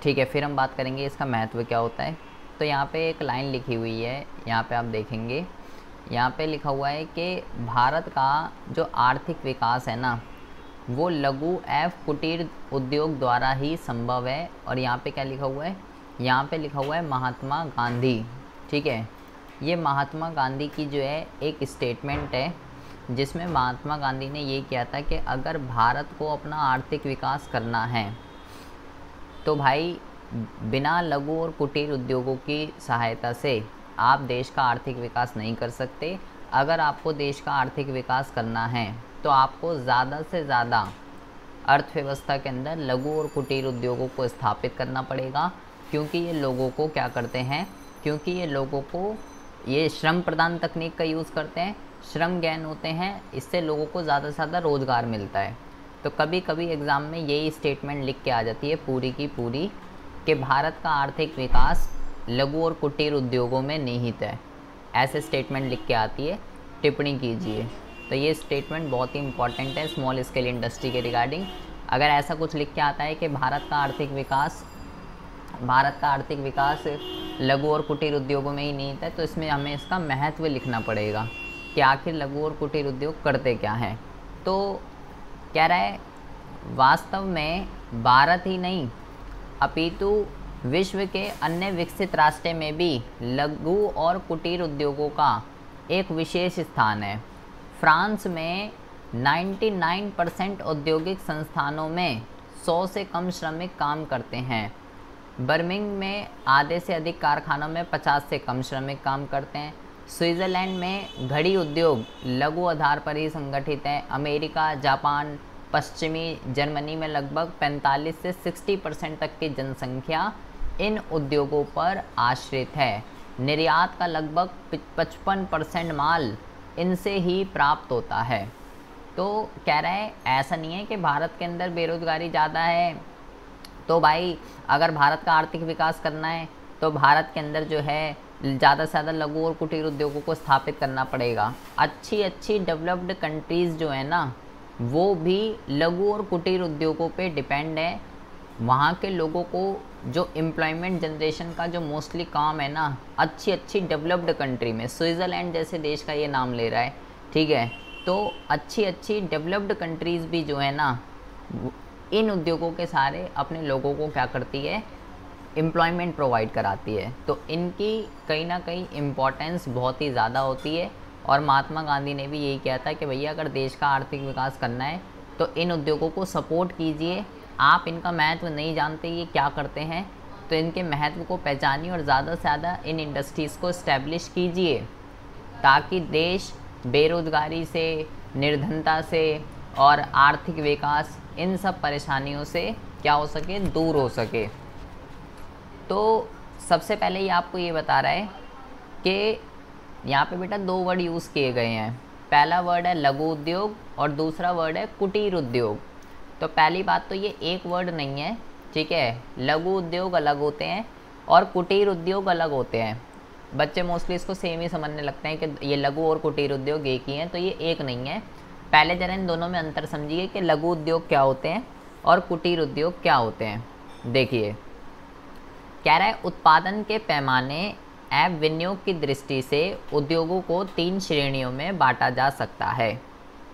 ठीक है, फिर हम बात करेंगे इसका महत्व क्या होता है। तो यहाँ पे एक लाइन लिखी हुई है, यहाँ पे आप देखेंगे, यहाँ पे लिखा हुआ है कि भारत का जो आर्थिक विकास है ना, वो लघु एवं कुटीर उद्योग द्वारा ही संभव है। और यहाँ पे क्या लिखा हुआ है, यहाँ पे लिखा हुआ है महात्मा गांधी। ठीक है, ये महात्मा गांधी की जो है एक स्टेटमेंट है, जिसमें महात्मा गांधी ने ये किया था कि अगर भारत को अपना आर्थिक विकास करना है तो भाई बिना लघु और कुटीर उद्योगों की सहायता से आप देश का आर्थिक विकास नहीं कर सकते। अगर आपको देश का आर्थिक विकास करना है तो आपको ज़्यादा से ज़्यादा अर्थव्यवस्था के अंदर लघु और कुटीर उद्योगों को स्थापित करना पड़ेगा, क्योंकि ये लोगों को क्या करते हैं, क्योंकि ये लोगों को ये श्रम प्रदान तकनीक का यूज़ करते हैं, श्रम ज्ञान होते हैं, इससे लोगों को ज़्यादा से ज़्यादा रोज़गार मिलता है। तो कभी कभी एग्ज़ाम में यही स्टेटमेंट लिख के आ जाती है पूरी की पूरी कि भारत का आर्थिक विकास लघु और कुटीर उद्योगों में निहित है, ऐसे स्टेटमेंट लिख के आती है, टिप्पणी कीजिए। तो ये स्टेटमेंट बहुत ही इंपॉर्टेंट है स्मॉल स्केल इंडस्ट्री के रिगार्डिंग। अगर ऐसा कुछ लिख के आता है कि भारत का आर्थिक विकास लघु और कुटीर उद्योगों में ही निहित है, तो इसमें हमें इसका महत्व लिखना पड़ेगा कि आखिर लघु और कुटीर उद्योग करते क्या हैं। तो कह रहा है वास्तव में भारत ही नहीं अपितु विश्व के अन्य विकसित राष्ट्र में भी लघु और कुटीर उद्योगों का एक विशेष स्थान है। फ्रांस में 99% औद्योगिक संस्थानों में 100 से कम श्रमिक काम करते हैं। बर्मिंघम में आधे से अधिक कारखानों में 50 से कम श्रमिक काम करते हैं। स्विट्ज़रलैंड में घड़ी उद्योग लघु आधार पर ही संगठित है। अमेरिका, जापान, पश्चिमी जर्मनी में लगभग 45 से 60% तक की जनसंख्या इन उद्योगों पर आश्रित है। निर्यात का लगभग 55% माल इनसे ही प्राप्त होता है। तो कह रहे हैं ऐसा नहीं है कि भारत के अंदर बेरोज़गारी ज़्यादा है, तो भाई अगर भारत का आर्थिक विकास करना है तो भारत के अंदर जो है ज़्यादा से ज़्यादा लघु और कुटीर उद्योगों को स्थापित करना पड़ेगा। अच्छी डेवलप्ड कंट्रीज़ जो है ना, वो भी लघु और कुटीर उद्योगों पे डिपेंड है। वहाँ के लोगों को जो एम्प्लॉयमेंट जनरेशन का जो मोस्टली काम है ना, अच्छी डेवलप्ड कंट्री में, स्विट्ज़रलैंड जैसे देश का ये नाम ले रहा है, ठीक है, तो अच्छी डेवलप्ड कंट्रीज़ भी जो है ना, इन उद्योगों के सारे अपने लोगों को क्या करती है, एम्प्लॉयमेंट प्रोवाइड कराती है। तो इनकी कहीं ना कहीं इम्पोर्टेंस बहुत ही ज़्यादा होती है। और महात्मा गांधी ने भी यही किया था कि भैया अगर देश का आर्थिक विकास करना है तो इन उद्योगों को सपोर्ट कीजिए। आप इनका महत्व नहीं जानते ये क्या करते हैं, तो इनके महत्व को पहचानिए और ज़्यादा से ज़्यादा इन इंडस्ट्रीज़ को इस्टेब्लिश कीजिए, ताकि देश बेरोज़गारी से, निर्धनता से और आर्थिक विकास, इन सब परेशानियों से क्या हो सके, दूर हो सके। तो सबसे पहले ये आपको ये बता रहा है कि यहाँ पे बेटा 2 वर्ड यूज़ किए गए हैं। पहला वर्ड है लघु उद्योग और दूसरा वर्ड है कुटीर उद्योग। तो पहली बात तो ये एक वर्ड नहीं है, ठीक है, लघु उद्योग अलग होते हैं और कुटीर उद्योग अलग होते हैं। बच्चे मोस्टली इसको सेम ही समझने लगते हैं कि ये लघु और कुटीर उद्योग एक ही हैं, तो ये एक नहीं है। पहले जरा इन दोनों में अंतर समझिए कि लघु उद्योग क्या होते हैं और कुटीर उद्योग क्या होते हैं। देखिए, कह रहा है उत्पादन के पैमाने एवं विनियोग की दृष्टि से उद्योगों को 3 श्रेणियों में बांटा जा सकता है।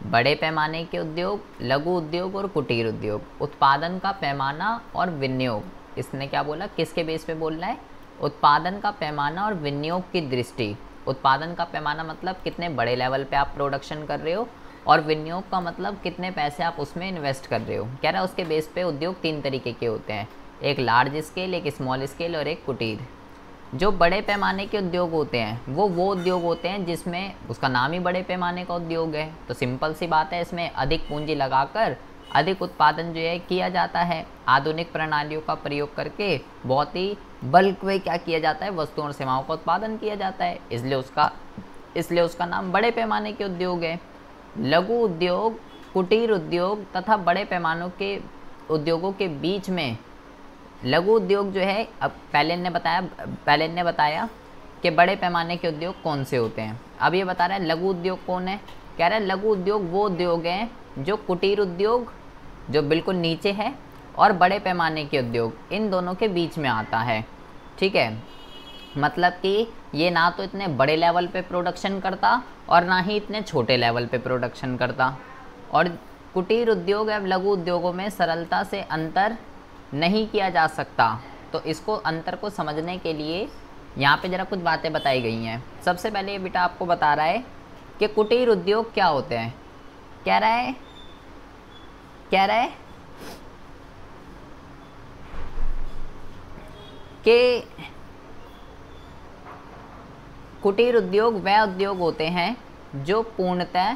बड़े पैमाने के उद्योग, लघु उद्योग और कुटीर उद्योग। उत्पादन का पैमाना और विनियोग, इसने क्या बोला, किसके बेस पे बोल रहा है, उत्पादन का पैमाना और विनियोग की दृष्टि। उत्पादन का पैमाना मतलब कितने बड़े लेवल पे आप प्रोडक्शन कर रहे हो, और विनियोग का मतलब कितने पैसे आप उसमें इन्वेस्ट कर रहे हो। कह रहा है उसके बेस पे उद्योग 3 तरीके के होते हैं, एक लार्ज स्केल, एक स्मॉल स्केल और एक कुटीर। जो बड़े पैमाने के उद्योग होते हैं वो उद्योग होते हैं जिसमें, उसका नाम ही बड़े पैमाने का उद्योग है, तो सिंपल सी बात है, इसमें अधिक पूंजी लगाकर अधिक उत्पादन जो है किया जाता है। आधुनिक प्रणालियों का प्रयोग करके बहुत ही बल्क में क्या किया जाता है, वस्तुओं और सेवाओं का उत्पादन किया जाता है, इसलिए उसका नाम बड़े पैमाने के उद्योग है। लघु उद्योग, कुटीर उद्योग तथा बड़े पैमानों के उद्योगों के बीच में लघु उद्योग जो है, अब पहले ने बताया कि बड़े पैमाने के उद्योग कौन से होते हैं। अब ये बता रहा है लघु उद्योग कौन है। कह रहा है लघु उद्योग वो उद्योग हैं जो कुटीर उद्योग जो बिल्कुल नीचे है और बड़े पैमाने के उद्योग, इन दोनों के बीच में आता है। ठीक है, मतलब कि ये ना तो इतने बड़े लेवल पे प्रोडक्शन करता और ना ही इतने छोटे लेवल पे प्रोडक्शन करता। और कुटीर उद्योग एवं लघु उद्योगों में सरलता से अंतर नहीं किया जा सकता। तो इसको अंतर को समझने के लिए यहाँ पे ज़रा कुछ बातें बताई गई हैं। सबसे पहले ये बेटा आपको बता रहा है कि कुटीर उद्योग क्या होते हैं। कह रहा है कि कुटीर उद्योग वह उद्योग होते हैं जो पूर्णतः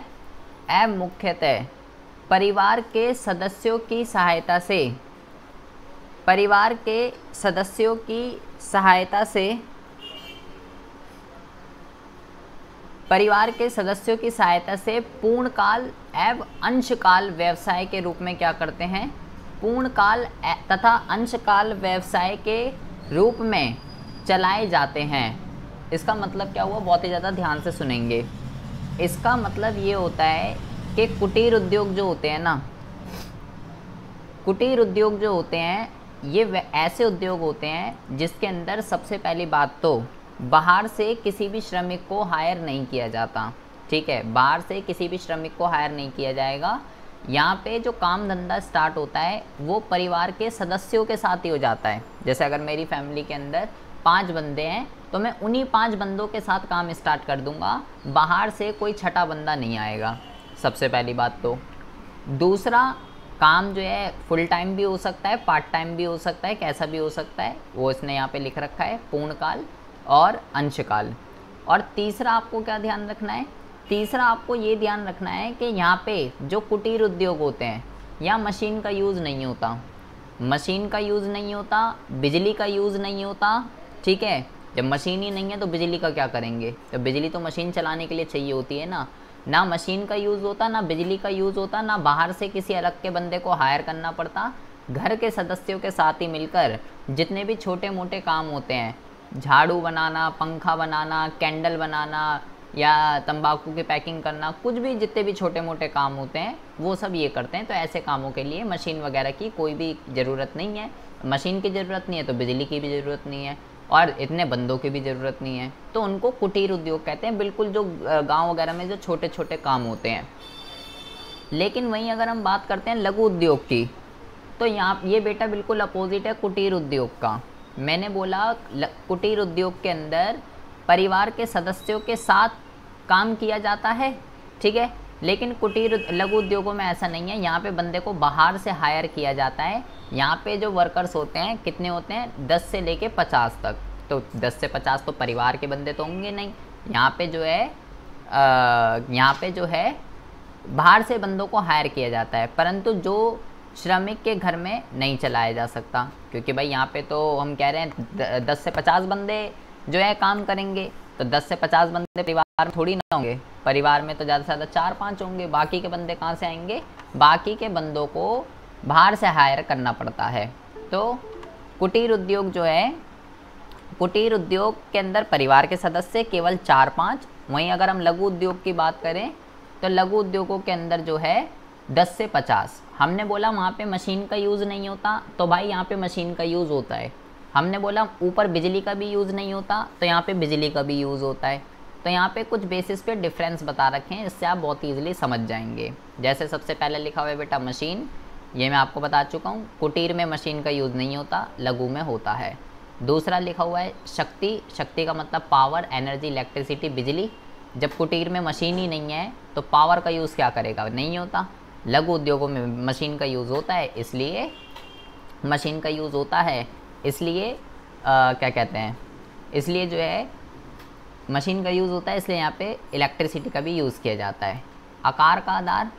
एवं मुख्यतः परिवार के सदस्यों की सहायता से पूर्णकाल एवं अंशकाल व्यवसाय के रूप में क्या करते हैं, पूर्णकाल तथा अंशकाल व्यवसाय के रूप में चलाए जाते हैं। इसका मतलब क्या हुआ, बहुत ही ज़्यादा ध्यान से सुनेंगे। इसका मतलब ये होता है कि कुटीर उद्योग जो होते हैं ना, कुटीर उद्योग जो होते हैं ये ऐसे उद्योग होते हैं जिसके अंदर सबसे पहली बात तो बाहर से किसी भी श्रमिक को हायर नहीं किया जाता। ठीक है, बाहर से किसी भी श्रमिक को हायर नहीं किया जाएगा। यहाँ पे जो काम धंधा स्टार्ट होता है वो परिवार के सदस्यों के साथ ही हो जाता है। जैसे अगर मेरी फैमिली के अंदर 5 बंदे हैं तो मैं उन्हीं 5 बंदों के साथ काम स्टार्ट कर दूंगा, बाहर से कोई छठा बंदा नहीं आएगा, सबसे पहली बात तो। दूसरा, काम जो है फुल टाइम भी हो सकता है, पार्ट टाइम भी हो सकता है, कैसा भी हो सकता है, वो इसने यहाँ पे लिख रखा है, पूर्णकाल और अंशकाल। और तीसरा आपको क्या ध्यान रखना है, तीसरा आपको ये ध्यान रखना है कि यहाँ पे जो कुटीर उद्योग होते हैं यहाँ मशीन का यूज़ नहीं होता, मशीन का यूज़ नहीं होता, बिजली का यूज़ नहीं होता। ठीक है, जब मशीन ही नहीं है तो बिजली का क्या करेंगे, तो बिजली तो मशीन चलाने के लिए चाहिए होती है ना मशीन का यूज़ होता, ना बिजली का यूज़ होता, ना बाहर से किसी अलग के बंदे को हायर करना पड़ता। घर के सदस्यों के साथ ही मिलकर जितने भी छोटे मोटे काम होते हैं, झाड़ू बनाना, पंखा बनाना, कैंडल बनाना या तंबाकू की पैकिंग करना, कुछ भी जितने भी छोटे मोटे काम होते हैं वो सब ये करते हैं। तो ऐसे कामों के लिए मशीन वगैरह की कोई भी ज़रूरत नहीं है, मशीन की ज़रूरत नहीं है तो बिजली की भी ज़रूरत नहीं है और इतने बंदों की भी ज़रूरत नहीं है। तो उनको कुटीर उद्योग कहते हैं, बिल्कुल जो गांव वगैरह में जो छोटे छोटे काम होते हैं। लेकिन वहीं अगर हम बात करते हैं लघु उद्योग की, तो यहाँ ये बेटा बिल्कुल अपोजिट है कुटीर उद्योग का। मैंने बोला कुटीर उद्योग के अंदर परिवार के सदस्यों के साथ काम किया जाता है। ठीक है, लेकिन कुटीर लघु उद्योगों में ऐसा नहीं है, यहाँ पे बंदे को बाहर से हायर किया जाता है। यहाँ पे जो वर्कर्स होते हैं कितने होते हैं, 10 से लेके 50 तक। तो 10 से 50 तो परिवार के बंदे तो होंगे नहीं, यहाँ पे जो है बाहर से बंदों को हायर किया जाता है, परंतु जो श्रमिक के घर में नहीं चलाया जा सकता, क्योंकि भाई यहाँ पे तो हम कह रहे हैं 10 से 50 बंदे जो है काम करेंगे, तो 10 से 50 बंदे परिवार में थोड़ी ना होंगे, परिवार में तो ज़्यादा से ज़्यादा 4-5 होंगे। बाकी के बंदे कहाँ से आएंगे, बाकी के बंदों को बाहर से हायर करना पड़ता है। तो कुटीर उद्योग जो है, कुटीर उद्योग के अंदर परिवार के सदस्य केवल 4-5। वहीं अगर हम लघु उद्योग की बात करें तो लघु उद्योगों के अंदर जो है 10 से 50। हमने बोला वहाँ पे मशीन का यूज़ नहीं होता, तो भाई यहाँ पे मशीन का यूज़ होता है। हमने बोला ऊपर बिजली का भी यूज़ नहीं होता, तो यहाँ पे बिजली का भी यूज़ होता है। तो यहाँ पे कुछ बेसिस पे डिफरेंस बता रखे हैं, इससे आप बहुत ईजिली समझ जाएंगे। जैसे सबसे पहले लिखा हुआ है बेटा मशीन, ये मैं आपको बता चुका हूँ, कुटीर में मशीन का यूज़ नहीं होता, लघु में होता है। दूसरा लिखा हुआ है शक्ति, शक्ति का मतलब पावर, एनर्जी, इलेक्ट्रिसिटी, बिजली। जब कुटीर में मशीन ही नहीं है तो पावर का यूज़ क्या करेगा, नहीं होता। लघु उद्योगों में मशीन का यूज़ होता है, इसलिए मशीन का यूज़ होता है, इसलिए क्या कहते हैं, इसलिए जो है मशीन का यूज़ होता है, इसलिए यहाँ पे इलेक्ट्रिसिटी का भी यूज़ किया जाता है। आकार का आधार,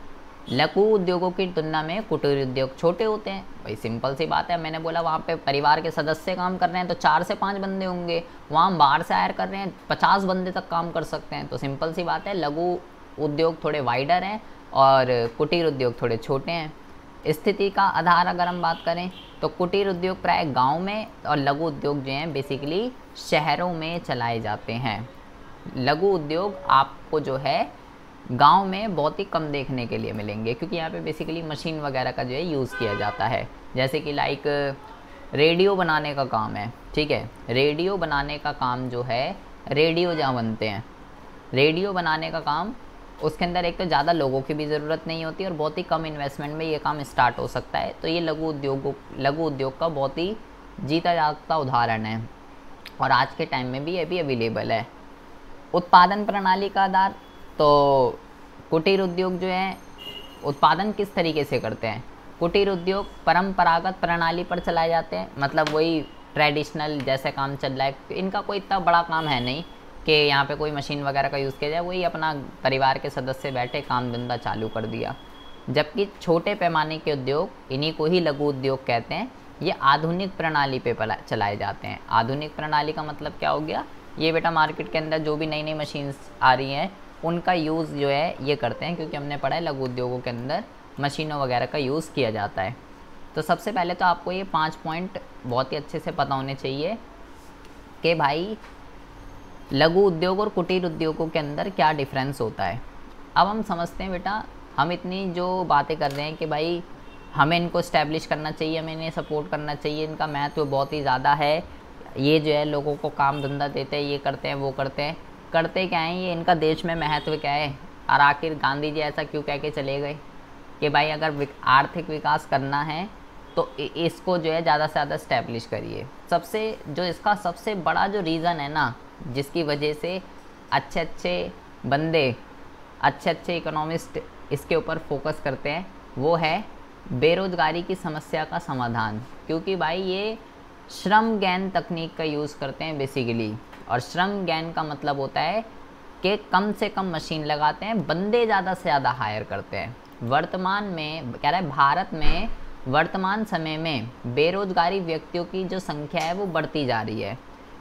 लघु उद्योगों की तुलना में कुटीर उद्योग छोटे होते हैं। भाई सिंपल सी बात है, मैंने बोला वहाँ पे परिवार के सदस्य काम कर रहे हैं तो 4 से 5 बंदे होंगे, वहाँ हम बाहर से हायर कर रहे हैं 50 बंदे तक काम कर सकते हैं। तो सिंपल सी बात है, लघु उद्योग थोड़े वाइडर हैं और कुटीर उद्योग थोड़े छोटे हैं। स्थिति का आधार अगर हम बात करें तो कुटीर उद्योग प्राय गांव में और लघु उद्योग जो हैं बेसिकली शहरों में चलाए जाते हैं। लघु उद्योग आपको जो है गांव में बहुत ही कम देखने के लिए मिलेंगे, क्योंकि यहाँ पे बेसिकली मशीन वगैरह का जो है यूज़ किया जाता है। जैसे कि लाइक रेडियो बनाने का काम है, ठीक है, रेडियो बनाने का काम जो है, रेडियो जहाँ बनते हैं, रेडियो बनाने का काम, उसके अंदर एक तो ज़्यादा लोगों की भी ज़रूरत नहीं होती और बहुत ही कम इन्वेस्टमेंट में ये काम स्टार्ट हो सकता है। तो ये लघु उद्योग का बहुत ही जीता जागता उदाहरण है और आज के टाइम में भी ये भी अवेलेबल है। उत्पादन प्रणाली का आधार, तो कुटीर उद्योग जो है उत्पादन किस तरीके से करते हैं। कुटीर उद्योग परंपरागत प्रणाली पर चलाए जाते हैं, मतलब वही ट्रेडिशनल जैसे काम चल रहा है, इनका कोई इतना बड़ा काम है नहीं कि यहाँ पे कोई मशीन वगैरह का यूज़ किया जाए, वही अपना परिवार के सदस्य बैठे काम धंधा चालू कर दिया। जबकि छोटे पैमाने के उद्योग, इन्हीं को ही लघु उद्योग कहते हैं, ये आधुनिक प्रणाली पे चलाए जाते हैं। आधुनिक प्रणाली का मतलब क्या हो गया, ये बेटा मार्केट के अंदर जो भी नई नई मशीन्स आ रही हैं उनका यूज़ जो है ये करते हैं, क्योंकि हमने पढ़ा है लघु उद्योगों के अंदर मशीनों वगैरह का यूज़ किया जाता है। तो सबसे पहले तो आपको ये 5 पॉइंट बहुत ही अच्छे से पता होने चाहिए कि भाई लघु उद्योग और कुटीर उद्योगों के अंदर क्या डिफरेंस होता है। अब हम समझते हैं बेटा, हम इतनी जो बातें कर रहे हैं कि भाई हमें इनको इस्टेब्लिश करना चाहिए, हमें इन्हें सपोर्ट करना चाहिए, इनका महत्व बहुत ही ज़्यादा है, ये जो है लोगों को काम धंधा देते हैं, ये करते हैं वो करते हैं, करते क्या हैं ये, इनका देश में महत्व क्या है। और आखिर गांधी जी ऐसा क्यों कह के चले गए कि भाई अगर आर्थिक विकास करना है तो इसको जो है ज़्यादा से ज़्यादा इस्टेब्लिश करिए। सबसे जो इसका सबसे बड़ा जो रीज़न है ना, जिसकी वजह से अच्छे अच्छे बंदे, अच्छे अच्छे इकोनॉमिस्ट इसके ऊपर फोकस करते हैं, वो है बेरोज़गारी की समस्या का समाधान। क्योंकि भाई ये श्रम गैन तकनीक का यूज़ करते हैं बेसिकली, और श्रम गैन का मतलब होता है कि कम से कम मशीन लगाते हैं, बंदे ज़्यादा से ज़्यादा हायर करते हैं। वर्तमान में कह रहा है भारत में वर्तमान समय में बेरोज़गारी व्यक्तियों की जो संख्या है वो बढ़ती जा रही है।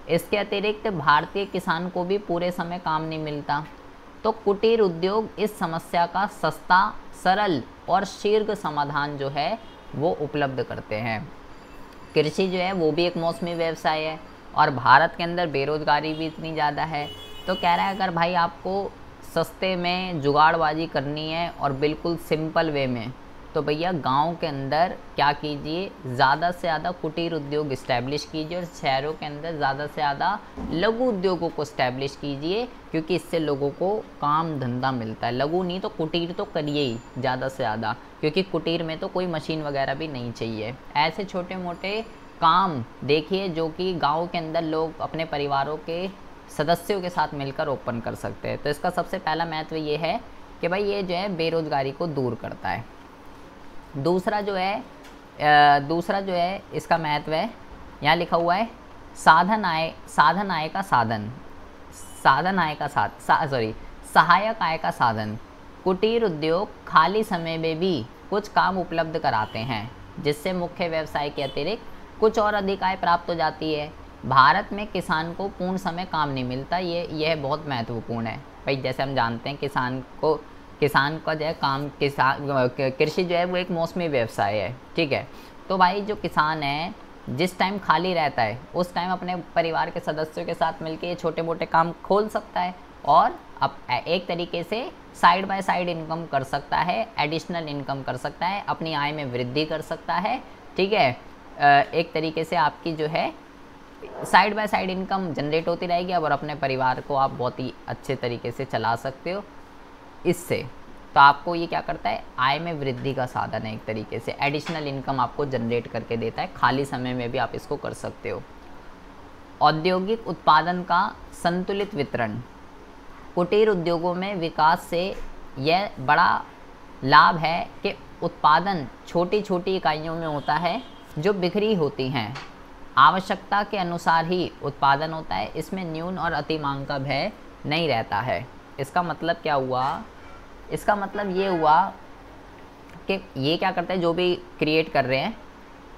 इसके अतिरिक्त भारतीय किसान को भी पूरे समय काम नहीं मिलता। तो कुटीर उद्योग इस समस्या का सस्ता, सरल और शीघ्र समाधान जो है वो उपलब्ध करते हैं। कृषि जो है वो भी एक मौसमी व्यवसाय है और भारत के अंदर बेरोज़गारी भी इतनी ज़्यादा है। तो कह रहा है अगर भाई आपको सस्ते में जुगाड़बाजी करनी है और बिल्कुल सिंपल वे में, तो भैया गांव के अंदर क्या कीजिए, ज़्यादा से ज़्यादा कुटीर उद्योग इस्टेब्लिश कीजिए और शहरों के अंदर ज़्यादा से ज़्यादा लघु उद्योगों को इस्टेब्लिश कीजिए, क्योंकि इससे लोगों को काम धंधा मिलता है। लघु नहीं तो कुटीर तो करिए ही ज़्यादा से ज़्यादा, क्योंकि कुटीर में तो कोई मशीन वगैरह भी नहीं चाहिए। ऐसे छोटे मोटे काम देखिए जो कि गाँव के अंदर लोग अपने परिवारों के सदस्यों के साथ मिलकर ओपन कर सकते हैं। तो इसका सबसे पहला महत्व ये है कि भाई ये जो है बेरोज़गारी को दूर करता है। दूसरा जो है इसका महत्व है, यहाँ लिखा हुआ है सहायक आय का साधन। कुटीर उद्योग खाली समय में भी कुछ काम उपलब्ध कराते हैं, जिससे मुख्य व्यवसाय के अतिरिक्त कुछ और अधिक आय प्राप्त हो जाती है। भारत में किसान को पूर्ण समय काम नहीं मिलता, यह बहुत महत्वपूर्ण है भाई। जैसे हम जानते हैं किसान का जो है काम, कृषि जो है वो एक मौसमी व्यवसाय है, ठीक है। तो भाई जो किसान है जिस टाइम खाली रहता है उस टाइम अपने परिवार के सदस्यों के साथ मिलकर ये छोटे मोटे काम खोल सकता है और अब एक तरीके से साइड बाय साइड इनकम कर सकता है, एडिशनल इनकम कर सकता है, अपनी आय में वृद्धि कर सकता है, ठीक है। एक तरीके से आपकी जो है side by side income generate होती रहेगी और अपने परिवार को आप बहुत ही अच्छे तरीके से चला सकते हो इससे। तो आपको ये क्या करता है, आय में वृद्धि का साधन है, एक तरीके से एडिशनल इनकम आपको जनरेट करके देता है। खाली समय में भी आप इसको कर सकते हो। औद्योगिक उत्पादन का संतुलित वितरण। कुटीर उद्योगों में विकास से यह बड़ा लाभ है कि उत्पादन छोटी छोटी इकाइयों में होता है जो बिखरी होती हैं। आवश्यकता के अनुसार ही उत्पादन होता है, इसमें न्यून और अति मांग का भय नहीं रहता है। इसका मतलब क्या हुआ, इसका मतलब ये हुआ कि ये क्या करते हैं, जो भी क्रिएट कर रहे हैं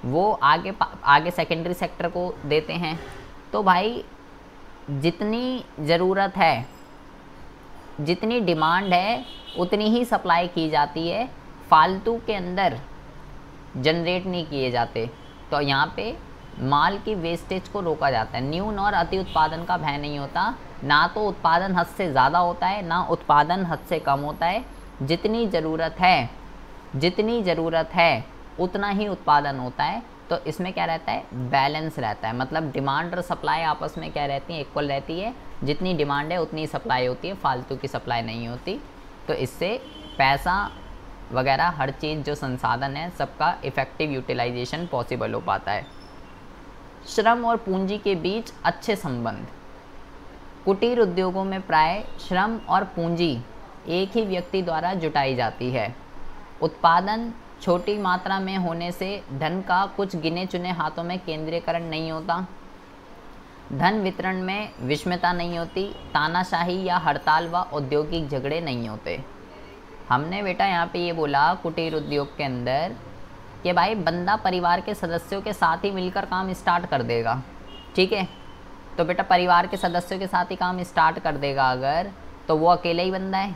वो आगे सेकेंडरी सेक्टर को देते हैं। तो भाई जितनी ज़रूरत है, जितनी डिमांड है उतनी ही सप्लाई की जाती है, फालतू के अंदर जनरेट नहीं किए जाते। तो यहाँ पे माल की वेस्टेज को रोका जाता है। न्यून और अति उत्पादन का भय नहीं होता, ना तो उत्पादन हद से ज़्यादा होता है ना उत्पादन हद से कम होता है। जितनी ज़रूरत है उतना ही उत्पादन होता है। तो इसमें क्या रहता है, बैलेंस रहता है, मतलब डिमांड और सप्लाई आपस में क्या रहती है, इक्वल रहती है। जितनी डिमांड है उतनी सप्लाई होती है, फालतू की सप्लाई नहीं होती। तो इससे पैसा वगैरह हर चीज़ जो संसाधन है सबका इफ़ेक्टिव यूटिलाइजेशन पॉसिबल हो पाता है। श्रम और पूंजी के बीच अच्छे संबंध। कुटीर उद्योगों में प्राय श्रम और पूंजी एक ही व्यक्ति द्वारा जुटाई जाती है। उत्पादन छोटी मात्रा में होने से धन का कुछ गिने चुने हाथों में केंद्रीकरण नहीं होता। धन वितरण में विषमता नहीं होती। तानाशाही या हड़ताल व औद्योगिक झगड़े नहीं होते। हमने बेटा यहाँ पे ये बोला कुटीर उद्योग के अंदर कि भाई बंदा परिवार के सदस्यों के साथ ही मिलकर काम स्टार्ट कर देगा, ठीक है। तो बेटा परिवार के सदस्यों के साथ ही काम स्टार्ट कर देगा अगर, तो वो अकेला ही बंदा है,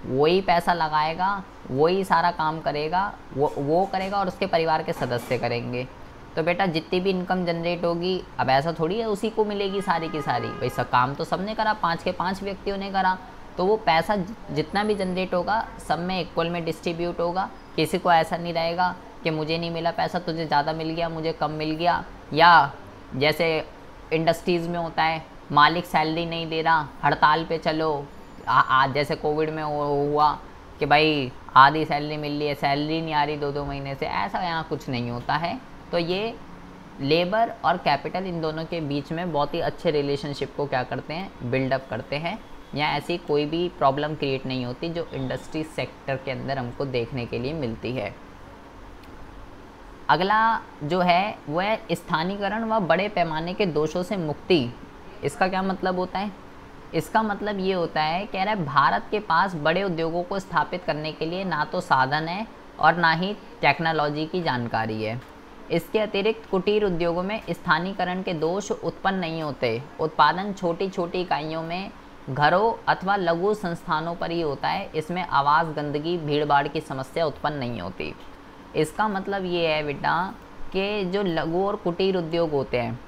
वही पैसा लगाएगा, वही सारा काम करेगा, वो करेगा और उसके परिवार के सदस्य करेंगे। तो बेटा जितनी भी इनकम जनरेट होगी, अब ऐसा थोड़ी है उसी को मिलेगी सारी की सारी, भाई सब काम तो सबने करा, 5 के 5 व्यक्तियों ने करा। तो वो पैसा जितना भी जनरेट होगा सब में इक्वल में डिस्ट्रीब्यूट होगा। किसी को ऐसा नहीं रहेगा कि मुझे नहीं मिला पैसा, तुझे ज़्यादा मिल गया, मुझे कम मिल गया। या जैसे इंडस्ट्रीज़ में होता है, मालिक सैलरी नहीं दे रहा, हड़ताल पे चलो। आज जैसे कोविड में हुआ कि भाई आधी सैलरी मिल रही है, सैलरी नहीं आ रही 2-2 महीने से, ऐसा यहाँ कुछ नहीं होता है। तो ये लेबर और कैपिटल इन दोनों के बीच में बहुत ही अच्छे रिलेशनशिप को क्या करते हैं, बिल्डअप करते हैं। यहाँ ऐसी कोई भी प्रॉब्लम क्रिएट नहीं होती जो इंडस्ट्री सेक्टर के अंदर हमको देखने के लिए मिलती है। अगला जो है वह है स्थानीयकरण व बड़े पैमाने के दोषों से मुक्ति। इसका क्या मतलब होता है? इसका मतलब ये होता है, कह रहा है भारत के पास बड़े उद्योगों को स्थापित करने के लिए ना तो साधन है और ना ही टेक्नोलॉजी की जानकारी है। इसके अतिरिक्त कुटीर उद्योगों में स्थानीयकरण के दोष उत्पन्न नहीं होते। उत्पादन छोटी छोटी इकाइयों में, घरों अथवा लघु संस्थानों पर ही होता है। इसमें आवास, गंदगी, भीड़ भाड़ की समस्या उत्पन्न नहीं होती। इसका मतलब ये है बेटा कि जो लघु और कुटीर उद्योग होते हैं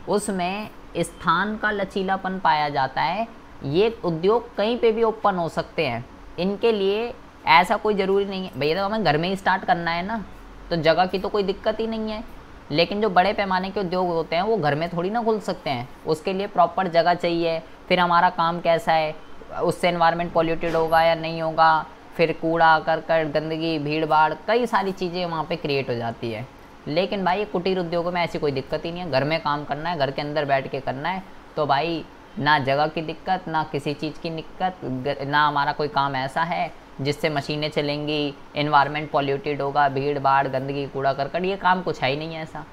उसमें स्थान का लचीलापन पाया जाता है। ये उद्योग कहीं पे भी ओपन हो सकते हैं, इनके लिए ऐसा कोई ज़रूरी नहीं है भैया तो हमें घर में ही स्टार्ट करना है ना, तो जगह की तो कोई दिक्कत ही नहीं है। लेकिन जो बड़े पैमाने के उद्योग होते हैं वो घर में थोड़ी ना खुल सकते हैं, उसके लिए प्रॉपर जगह चाहिए। फिर हमारा काम कैसा है, उससे एनवायरनमेंट पॉल्यूटेड होगा या नहीं होगा, फिर कूड़ा करकट, गंदगी, भीड़ भाड़, कई सारी चीज़ें वहाँ पे क्रिएट हो जाती है। लेकिन भाई कुटीर उद्योगों में ऐसी कोई दिक्कत ही नहीं है, घर में काम करना है, घर के अंदर बैठ के करना है। तो भाई ना जगह की दिक्कत, ना किसी चीज़ की दिक्कत, ना हमारा कोई काम ऐसा है जिससे मशीनें चलेंगी, एनवायरनमेंट पॉल्यूटेड होगा, भीड़ भाड़, गंदगी, कूड़ा करकट, ये काम कुछ है ही नहीं है ऐसा।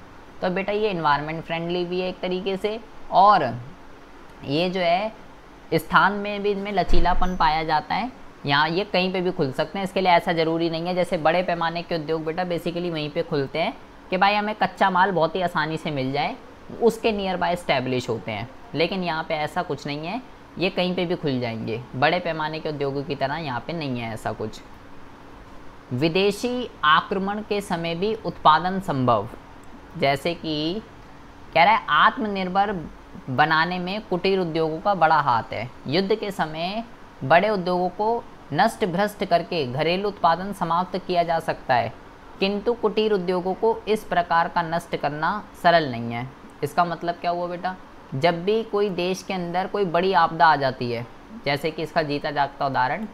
तो बेटा ये एनवायरनमेंट फ्रेंडली भी है एक तरीके से, और ये जो है स्थान में भी इनमें लचीलापन पाया जाता है। यहाँ ये कहीं पे भी खुल सकते हैं, इसके लिए ऐसा ज़रूरी नहीं है। जैसे बड़े पैमाने के उद्योग बेटा बेसिकली वहीं पे खुलते हैं कि भाई हमें कच्चा माल बहुत ही आसानी से मिल जाए, उसके नियर बाय इस्टेब्लिश होते हैं। लेकिन यहाँ पे ऐसा कुछ नहीं है, ये कहीं पे भी खुल जाएंगे। बड़े पैमाने के उद्योगों की तरह यहाँ पे नहीं है ऐसा कुछ। विदेशी आक्रमण के समय भी उत्पादन संभव। जैसे कि कह रहा है आत्मनिर्भर बनाने में कुटीर उद्योगों का बड़ा हाथ है। युद्ध के समय बड़े उद्योगों को नष्ट भ्रष्ट करके घरेलू उत्पादन समाप्त किया जा सकता है, किंतु कुटीर उद्योगों को इस प्रकार का नष्ट करना सरल नहीं है। इसका मतलब क्या हुआ बेटा, जब भी कोई देश के अंदर कोई बड़ी आपदा आ जाती है, जैसे कि इसका जीता जागता उदाहरण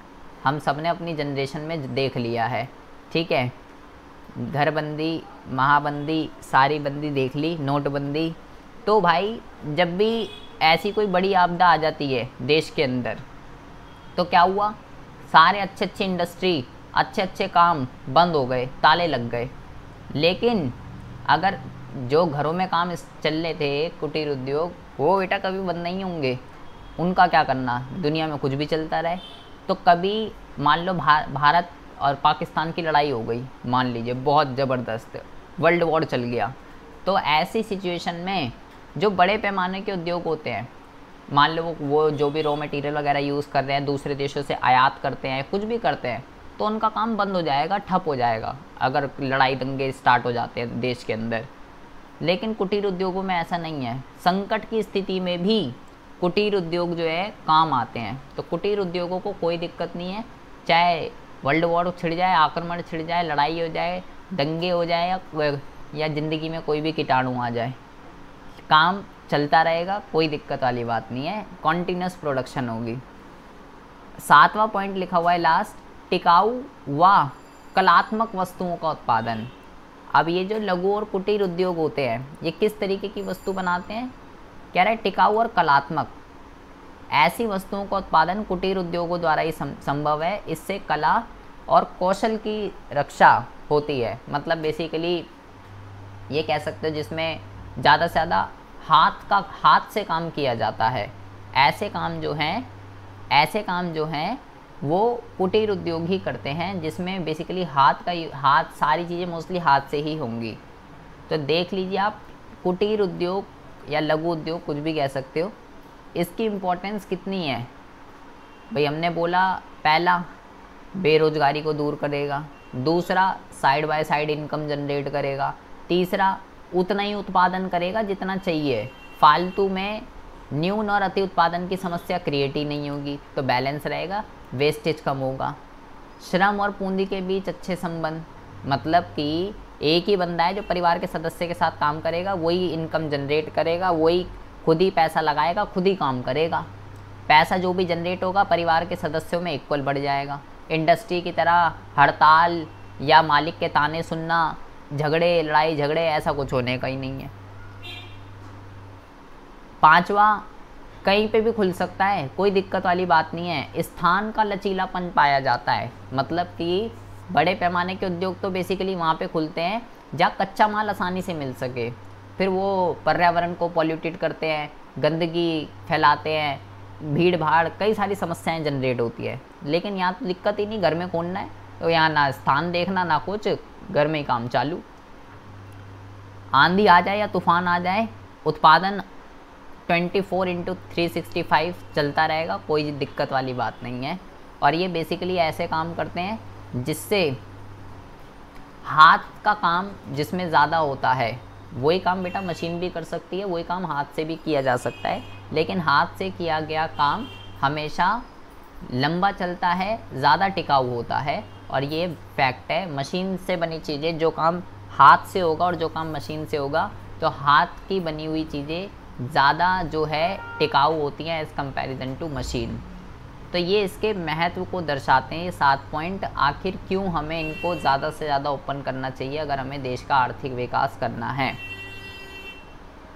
हम सब ने अपनी जनरेशन में देख लिया है, ठीक है, घरबंदी, महाबंदी, सारी बंदी देख ली, नोटबंदी। तो भाई जब भी ऐसी कोई बड़ी आपदा आ जाती है देश के अंदर, तो क्या हुआ, सारे अच्छे अच्छे इंडस्ट्री, अच्छे अच्छे काम बंद हो गए, ताले लग गए। लेकिन अगर जो घरों में काम चल रहे थे कुटीर उद्योग, वो बेटा कभी बंद नहीं होंगे। उनका क्या करना, दुनिया में कुछ भी चलता रहे। तो कभी मान लो भारत और पाकिस्तान की लड़ाई हो गई, मान लीजिए बहुत ज़बरदस्त वर्ल्ड वॉर चल गया, तो ऐसी सिचुएशन में जो बड़े पैमाने के उद्योग होते हैं, मान लो वो जो भी रॉ मटेरियल वगैरह यूज़ कर रहे हैं, दूसरे देशों से आयात करते हैं, कुछ भी करते हैं, तो उनका काम बंद हो जाएगा, ठप हो जाएगा अगर लड़ाई दंगे स्टार्ट हो जाते हैं देश के अंदर। लेकिन कुटीर उद्योगों में ऐसा नहीं है। संकट की स्थिति में भी कुटीर उद्योग जो है काम आते हैं। तो कुटीर उद्योगों को कोई दिक्कत नहीं है, चाहे वर्ल्ड वॉर छिड़ जाए, आक्रमण छिड़ जाए, लड़ाई हो जाए, दंगे हो जाए या ज़िंदगी में कोई भी कीटाणु आ जाए, काम चलता रहेगा, कोई दिक्कत वाली बात नहीं है, कॉन्टीन्यूस प्रोडक्शन होगी। 7वां पॉइंट लिखा हुआ है लास्ट, टिकाऊ व कलात्मक वस्तुओं का उत्पादन। अब ये जो लघु और कुटीर उद्योग होते हैं, ये किस तरीके की वस्तु बनाते हैं? कह रहे हैं टिकाऊ और कलात्मक, ऐसी वस्तुओं का उत्पादन कुटीर उद्योगों द्वारा ही संभव है। इससे कला और कौशल की रक्षा होती है। मतलब बेसिकली ये कह सकते हो जिसमें ज़्यादा से ज़्यादा हाथ से काम किया जाता है। ऐसे काम जो हैं वो कुटीर उद्योग ही करते हैं, जिसमें बेसिकली हाथ सारी चीज़ें मोस्टली हाथ से ही होंगी। तो देख लीजिए आप, कुटीर उद्योग या लघु उद्योग कुछ भी कह सकते हो, इसकी इम्पोर्टेंस कितनी है भाई। हमने बोला पहला बेरोज़गारी को दूर करेगा, दूसरा side by side income generate करेगा, तीसरा उतना ही उत्पादन करेगा जितना चाहिए, फालतू में न्यून और अति उत्पादन की समस्या क्रिएट ही नहीं होगी, तो बैलेंस रहेगा, वेस्टेज कम होगा। श्रम और पूंजी के बीच अच्छे संबंध, मतलब कि एक ही बंदा है जो परिवार के सदस्य के साथ काम करेगा, वही इनकम जनरेट करेगा, वही खुद ही पैसा लगाएगा, खुद ही काम करेगा। पैसा जो भी जनरेट होगा परिवार के सदस्यों में इक्वल बढ़ जाएगा। इंडस्ट्री की तरह हड़ताल या मालिक के ताने सुनना, लड़ाई झगड़े ऐसा कुछ होने का ही नहीं है। 5वां, कहीं पे भी खुल सकता है, कोई दिक्कत वाली बात नहीं है, स्थान का लचीलापन पाया जाता है। मतलब कि बड़े पैमाने के उद्योग तो बेसिकली वहाँ पे खुलते हैं जहाँ कच्चा माल आसानी से मिल सके, फिर वो पर्यावरण को पॉल्यूटेड करते हैं, गंदगी फैलाते हैं, भीड़ भाड़, कई सारी समस्याएं जनरेट होती है। लेकिन यहाँ तो दिक्कत ही नहीं, घर में खोलना है तो यहाँ ना स्थान देखना ना कुछ, घर में ही काम चालू। आंधी आ जाए या तूफान आ जाए, उत्पादन 24/365 चलता रहेगा, कोई दिक्कत वाली बात नहीं है। और ये बेसिकली ऐसे काम करते हैं जिससे हाथ का काम जिसमें ज़्यादा होता है, वही काम बेटा मशीन भी कर सकती है, वही काम हाथ से भी किया जा सकता है, लेकिन हाथ से किया गया काम हमेशा लंबा चलता है, ज़्यादा टिकाऊ होता है। और ये फैक्ट है, मशीन से बनी चीज़ें, जो काम हाथ से होगा और जो काम मशीन से होगा, तो हाथ की बनी हुई चीज़ें ज़्यादा जो है टिकाऊ होती हैं एज़ कंपैरिजन टू मशीन। तो ये इसके महत्व को दर्शाते हैं ये 7 पॉइंट। आखिर क्यों हमें इनको ज़्यादा से ज़्यादा ओपन करना चाहिए अगर हमें देश का आर्थिक विकास करना है।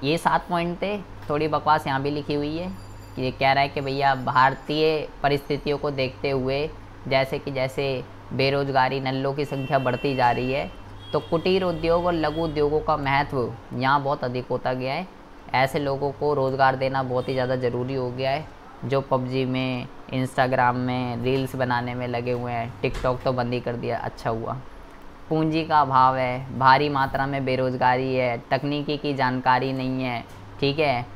ये 7 पॉइंट थे। थोड़ी बकवास यहाँ भी लिखी हुई है कि ये कह रहा है कि भैया भारतीय परिस्थितियों को देखते हुए जैसे बेरोज़गारी, नल्लों की संख्या बढ़ती जा रही है, तो कुटीर उद्योग और लघु उद्योगों का महत्व यहाँ बहुत अधिक होता गया है। ऐसे लोगों को रोज़गार देना बहुत ही ज़्यादा ज़रूरी हो गया है जो पबजी में, इंस्टाग्राम में रील्स बनाने में लगे हुए हैं। टिकटॉक तो बंद ही कर दिया, अच्छा हुआ। पूंजी का अभाव है, भारी मात्रा में बेरोज़गारी है, तकनीकी की जानकारी नहीं है, ठीक है,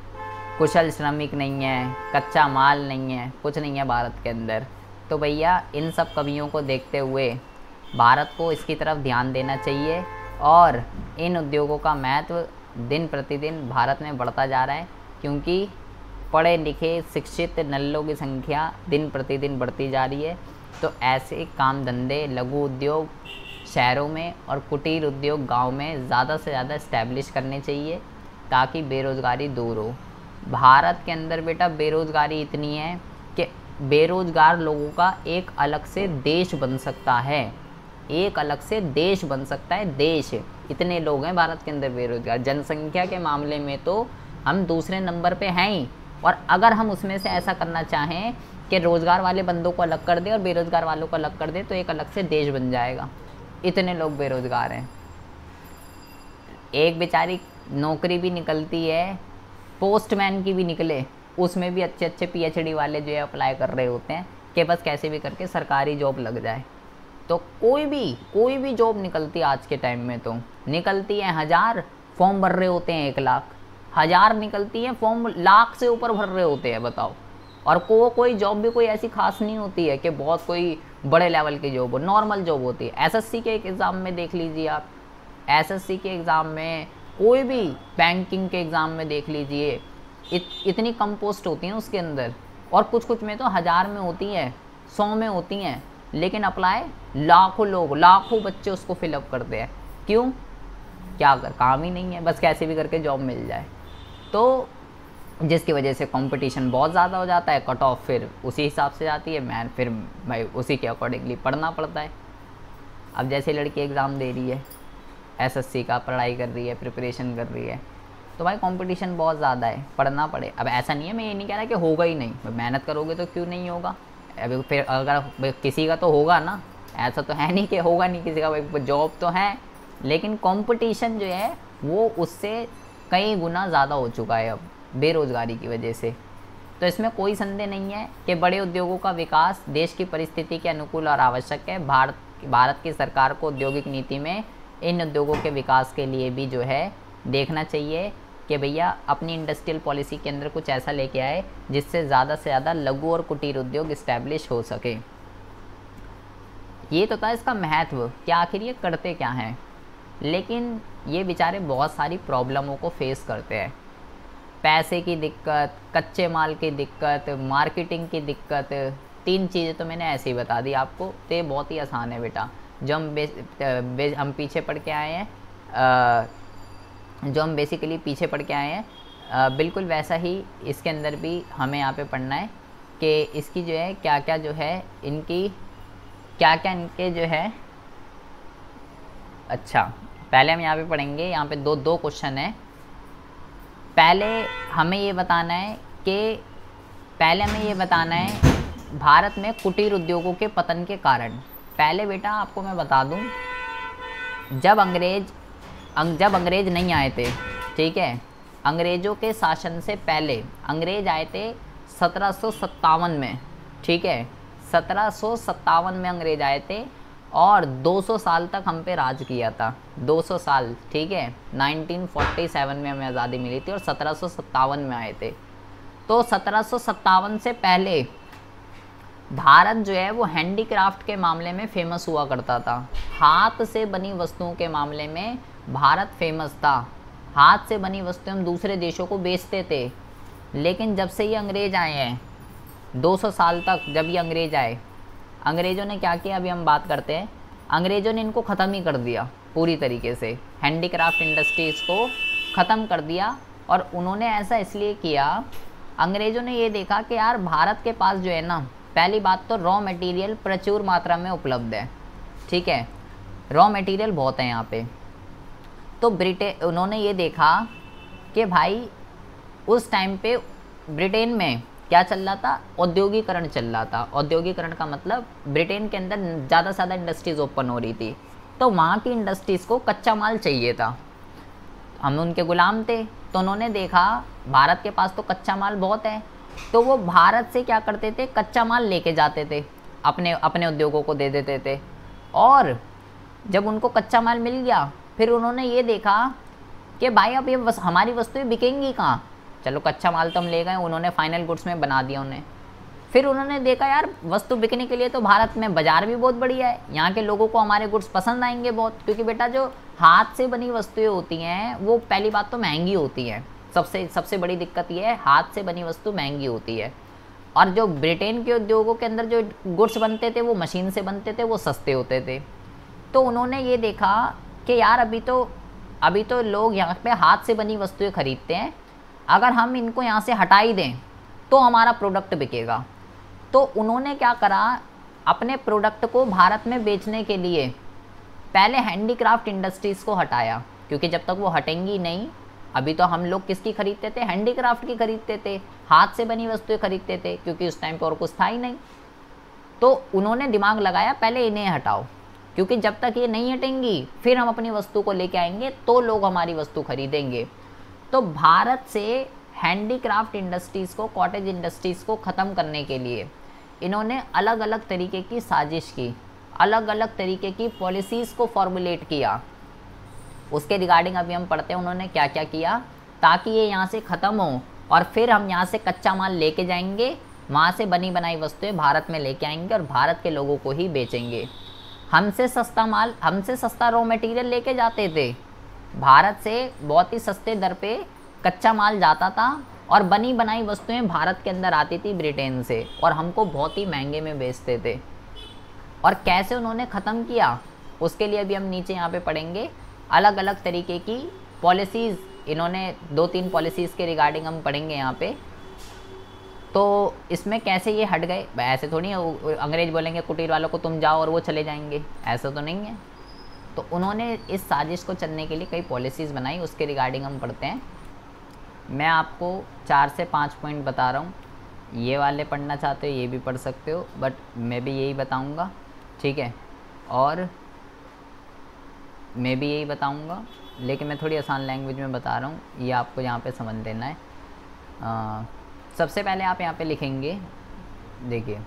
कुशल श्रमिक नहीं है, कच्चा माल नहीं है, कुछ नहीं है भारत के अंदर। तो भैया इन सब कमियों को देखते हुए भारत को इसकी तरफ ध्यान देना चाहिए और इन उद्योगों का महत्व दिन प्रतिदिन भारत में बढ़ता जा रहा है, क्योंकि पढ़े लिखे शिक्षित नल्लों की संख्या दिन प्रतिदिन बढ़ती जा रही है। तो ऐसे काम धंधे, लघु उद्योग शहरों में और कुटीर उद्योग गांव में ज़्यादा से ज़्यादा इस्टेब्लिश करने चाहिए ताकि बेरोज़गारी दूर हो। भारत के अंदर बेटा बेरोज़गारी इतनी है कि बेरोज़गार लोगों का एक अलग से देश बन सकता है, एक अलग से देश बन सकता है, देश। इतने लोग हैं भारत के अंदर बेरोज़गार, जनसंख्या के मामले में तो हम दूसरे नंबर पे हैं ही। और अगर हम उसमें से ऐसा करना चाहें कि रोज़गार वाले बंदों को अलग कर दे और बेरोज़गार वालों को अलग कर दे, तो एक अलग से देश बन जाएगा। इतने लोग बेरोज़गार हैं। एक बेचारी नौकरी भी निकलती है, पोस्टमैन की भी निकले, उसमें भी अच्छे अच्छे PhD वाले जो है अप्लाई कर रहे होते हैं कि बस कैसे भी करके सरकारी जॉब लग जाए। तो कोई भी जॉब निकलती है आज के टाइम में, तो निकलती है 1000, फॉर्म भर रहे होते हैं 1 लाख, 1000 निकलती है, फॉर्म लाख से ऊपर भर रहे होते हैं, बताओ। और कोई जॉब भी कोई ऐसी खास नहीं होती है कि बहुत कोई बड़े लेवल की जॉब हो, नॉर्मल जॉब होती है। SSC के एक एग्ज़ाम में देख लीजिए आप, SSC के एग्ज़ाम में, कोई भी बैंकिंग के एग्ज़ाम में देख लीजिए, इतनी कम पोस्ट होती हैं उसके अंदर, और कुछ में तो 1000 में होती हैं, 100 में होती हैं, लेकिन अप्लाई लाखों लोग, लाखों बच्चे उसको फिलअप करते हैं। क्यों? क्या काम ही नहीं है, बस कैसे भी करके जॉब मिल जाए। तो जिसकी वजह से कंपटीशन बहुत ज़्यादा हो जाता है, कट ऑफ फिर उसी हिसाब से जाती है, फिर भाई उसी के अकॉर्डिंगली पढ़ना पड़ता है। अब जैसे लड़की एग्ज़ाम दे रही है, एसएससी का पढ़ाई कर रही है, प्रिपरेशन कर रही है, तो भाई कंपटीशन बहुत ज़्यादा है, पढ़ना पड़े। अब ऐसा नहीं है, मैं ये नहीं कह रहा कि होगा ही नहीं, मेहनत करोगे तो क्यों नहीं होगा। अभी फिर अगर किसी का तो होगा ना, ऐसा तो है नहीं कि होगा नहीं किसी का, भाई जॉब तो है, लेकिन कंपटीशन जो है वो उससे कई गुना ज़्यादा हो चुका है अब बेरोज़गारी की वजह से। तो इसमें कोई संदेह नहीं है कि बड़े उद्योगों का विकास देश की परिस्थिति के अनुकूल और आवश्यक है। भारत की सरकार को औद्योगिक नीति में इन उद्योगों के विकास के लिए भी जो है देखना चाहिए कि भैया अपनी इंडस्ट्रियल पॉलिसी के अंदर कुछ ऐसा लेके आए जिससे ज़्यादा से ज़्यादा लघु और कुटीर उद्योग इस्टेब्लिश हो सके। ये तो था इसका महत्व कि आखिर ये करते क्या हैं, लेकिन ये बेचारे बहुत सारी प्रॉब्लमों को फेस करते हैं। पैसे की दिक्कत, कच्चे माल की दिक्कत, मार्केटिंग की दिक्कत, 3 चीज़ें तो मैंने ऐसे ही बता दी आपको। तो ये बहुत ही आसान है बेटा, जो हम पीछे पढ़ के आए हैं, जो हम बेसिकली पीछे पढ़ के आए हैं, बिल्कुल वैसा ही इसके अंदर भी हमें यहाँ पे पढ़ना है कि इसकी जो है क्या क्या जो है इनकी क्या क्या इनके जो है। अच्छा, पहले हम यहाँ पे पढ़ेंगे, यहाँ पे दो क्वेश्चन है। पहले हमें ये बताना है भारत में कुटीर उद्योगों के पतन के कारण। पहले बेटा आपको मैं बता दूं, जब अंग्रेज नहीं आए थे, ठीक है, अंग्रेज़ों के शासन से पहले अंग्रेज आए थे 1757 में, ठीक है, 1757 में अंग्रेज आए थे और 200 साल तक हम पे राज किया था, 200 साल, ठीक है। 1947 में हमें आज़ादी मिली थी और 1757 में आए थे। तो 1757 से पहले भारत जो है वो हैंडीक्राफ्ट के मामले में फेमस हुआ करता था। हाथ से बनी वस्तुओं के मामले में भारत फेमस था। हाथ से बनी वस्तुएं हम दूसरे देशों को बेचते थे। लेकिन जब से ये अंग्रेज आए हैं, 200 साल तक जब ये अंग्रेज आए, अंग्रेज़ों ने क्या किया, अभी हम बात करते हैं। अंग्रेज़ों ने इनको ख़त्म ही कर दिया पूरी तरीके से, हैंडीक्राफ्ट इंडस्ट्रीज़ को ख़त्म कर दिया। और उन्होंने ऐसा इसलिए किया, अंग्रेज़ों ने ये देखा कि यार भारत के पास जो है ना, पहली बात तो रॉ मटेरियल प्रचुर मात्रा में उपलब्ध है, ठीक है, रॉ मटेरियल बहुत है यहाँ पे। तो उन्होंने ये देखा कि भाई उस टाइम पे ब्रिटेन में क्या चल रहा था, औद्योगिकरण चल रहा था। औद्योगिकरण का मतलब ब्रिटेन के अंदर ज़्यादा से ज़्यादा इंडस्ट्रीज़ ओपन हो रही थी, तो वहाँ की इंडस्ट्रीज़ को कच्चा माल चाहिए था। हम उनके गुलाम थे, तो उन्होंने देखा भारत के पास तो कच्चा माल बहुत है, तो वो भारत से क्या करते थे, कच्चा माल लेके जाते थे, अपने उद्योगों को दे देते थे। और जब उनको कच्चा माल मिल गया, फिर उन्होंने ये देखा कि भाई अब ये हमारी वस्तुएं बिकेंगी कहाँ। चलो कच्चा माल तो हम ले गए, उन्होंने फाइनल गुड्स में बना दिया उन्हें। फिर उन्होंने देखा यार वस्तु बिकने के लिए तो भारत में बाज़ार भी बहुत बढ़िया है, यहाँ के लोगों को हमारे गुड्स पसंद आएंगे बहुत, क्योंकि बेटा जो हाथ से बनी वस्तुएं होती हैं वो पहली बात तो महंगी होती हैं। सबसे बड़ी दिक्कत ये है, हाथ से बनी वस्तु महंगी होती है। और जो ब्रिटेन के उद्योगों के अंदर जो गुड्स बनते थे वो मशीन से बनते थे, वो सस्ते होते थे। तो उन्होंने ये देखा कि यार अभी तो लोग यहाँ पे हाथ से बनी वस्तुएं खरीदते हैं, अगर हम इनको यहाँ से हटा ही दें तो हमारा प्रोडक्ट बिकेगा। तो उन्होंने क्या करा, अपने प्रोडक्ट को भारत में बेचने के लिए पहले हैंडीक्राफ्ट इंडस्ट्रीज़ को हटाया, क्योंकि जब तक वो हटेंगी नहीं, अभी तो हम लोग किसकी खरीदते थे, हैंडीक्राफ्ट की खरीदते थे, हाथ से बनी वस्तुएं खरीदते थे, क्योंकि उस टाइम पर और कुछ था ही नहीं। तो उन्होंने दिमाग लगाया पहले इन्हें हटाओ, क्योंकि जब तक ये नहीं हटेंगी फिर हम अपनी वस्तु को लेके आएंगे तो लोग हमारी वस्तु खरीदेंगे। तो भारत से हैंडीक्राफ्ट इंडस्ट्रीज़ को, कॉटेज इंडस्ट्रीज़ को ख़त्म करने के लिए इन्होंने अलग अलग तरीके की साजिश की, अलग अलग तरीके की पॉलिसीज़ को फॉर्मुलेट किया। उसके रिगार्डिंग अभी हम पढ़ते हैं उन्होंने क्या क्या किया, ताकि ये यहाँ से ख़त्म हो और फिर हम यहाँ से कच्चा माल लेके जाएंगे, वहाँ से बनी बनाई वस्तुएं भारत में लेके आएंगे और भारत के लोगों को ही बेचेंगे। हमसे सस्ता रॉ मटेरियल लेके जाते थे, भारत से बहुत ही सस्ते दर पे कच्चा माल जाता था और बनी बनाई वस्तुएं भारत के अंदर आती थी ब्रिटेन से, और हमको बहुत ही महंगे में बेचते थे। और कैसे उन्होंने ख़त्म किया, उसके लिए अभी हम नीचे यहाँ पे पढ़ेंगे अलग अलग तरीके की पॉलिसीज़, इन्होंने 2-3 पॉलिसीज़ के रिगार्डिंग हम पढ़ेंगे यहाँ पे। तो इसमें कैसे ये हट गए, ऐसे थोड़ी है अंग्रेज बोलेंगे कुटीर वालों को तुम जाओ और वो चले जाएंगे, ऐसा तो नहीं है। तो उन्होंने इस साजिश को चलने के लिए कई पॉलिसीज़ बनाई, उसके रिगार्डिंग हम पढ़ते हैं। मैं आपको 4 से 5 पॉइंट बता रहा हूँ, ये वाले पढ़ना चाहते हो ये भी पढ़ सकते हो, बट मैं भी यही बताऊँगा, ठीक है। और मैं भी यही बताऊँगा, लेकिन मैं थोड़ी आसान लैंग्वेज में बता रहा हूँ, ये आपको यहाँ पे समझ लेना है। सबसे पहले आप यहाँ पे लिखेंगे, देखिए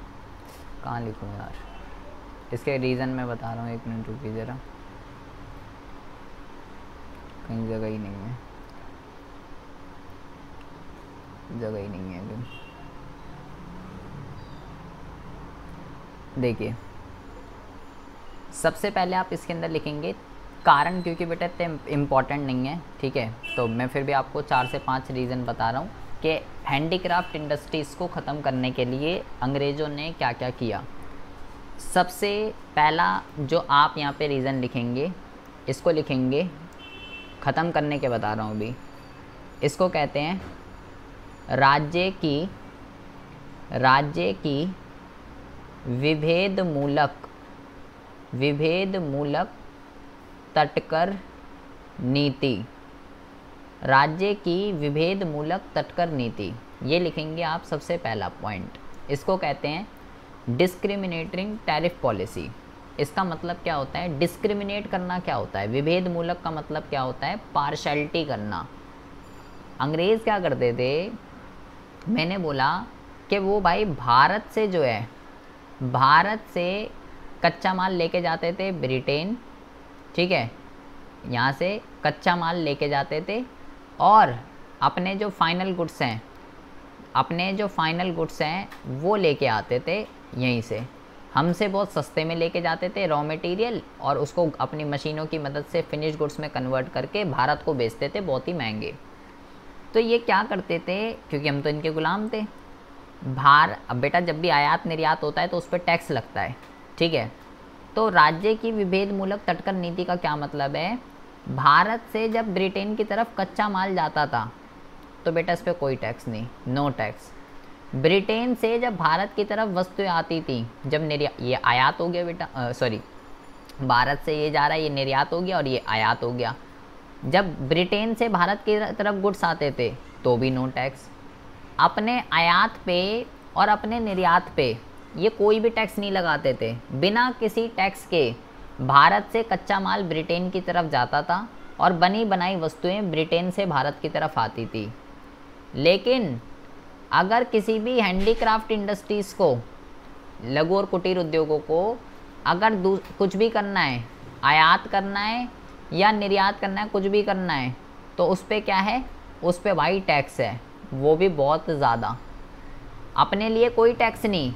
कहाँ लिखूँ यार, इसके रीज़न मैं बता रहा हूँ, 1 मिनट रुकिए ज़रा, कहीं जगह ही नहीं है, जगह ही नहीं है अभी। देखिए सबसे पहले आप इसके अंदर लिखेंगे कारण, क्योंकि बेटा इतने इम्पॉर्टेंट नहीं है, ठीक है। तो मैं फिर भी आपको 4 से 5 रीज़न बता रहा हूँ कि हैंडीक्राफ्ट इंडस्ट्रीज़ को ख़त्म करने के लिए अंग्रेज़ों ने क्या क्या किया। सबसे पहला जो आप यहाँ पे रीज़न लिखेंगे, इसको लिखेंगे, ख़त्म करने के बता रहा हूँ अभी, इसको कहते हैं राज्य की विभेद मूलक तटकर नीति। राज्य की विभेद मूलक तटकर नीति, ये लिखेंगे आप सबसे पहला पॉइंट। इसको कहते हैं डिस्क्रिमिनेटिंग टैरिफ पॉलिसी। इसका मतलब क्या होता है, डिस्क्रिमिनेट करना क्या होता है, विभेद मूलक का मतलब क्या होता है, पार्शैलिटी करना। अंग्रेज़ क्या करते थे, मैंने बोला कि वो भाई भारत से जो है, भारत से कच्चा माल लेके जाते थे ब्रिटेन, ठीक है, यहाँ से कच्चा माल लेके जाते थे, और अपने जो फाइनल गुड्स हैं वो लेके आते थे यहीं से, हमसे बहुत सस्ते में लेके जाते थे रॉ मटेरियल, और उसको अपनी मशीनों की मदद से फिनिश गुड्स में कन्वर्ट करके भारत को बेचते थे बहुत ही महंगे। तो ये क्या करते थे, क्योंकि हम तो इनके गुलाम थे। अब बेटा जब भी आयात निर्यात होता है तो उस पर टैक्स लगता है, ठीक है। तो राज्य की विभेद मूलक तटकर नीति का क्या मतलब है, भारत से जब ब्रिटेन की तरफ कच्चा माल जाता था तो बेटा इस पर कोई टैक्स नहीं, नो टैक्स। ब्रिटेन से जब भारत की तरफ वस्तुएं आती थी, जब ये आयात हो गया बेटा, भारत से ये जा रहा है, ये निर्यात हो गया और ये आयात हो गया। जब ब्रिटेन से भारत की तरफ गुड्स आते थे तो भी नो टैक्स। अपने आयात पे और अपने निर्यात पे ये कोई भी टैक्स नहीं लगाते थे। बिना किसी टैक्स के भारत से कच्चा माल ब्रिटेन की तरफ जाता था और बनी बनाई वस्तुएं ब्रिटेन से भारत की तरफ आती थी। लेकिन अगर किसी भी हैंडीक्राफ्ट इंडस्ट्रीज़ को, लघु और कुटीर उद्योगों को अगर कुछ भी करना है, आयात करना है या निर्यात करना है, कुछ भी करना है, तो उस पर क्या है, उस पर भाई टैक्स है, वो भी बहुत ज़्यादा। अपने लिए कोई टैक्स नहीं,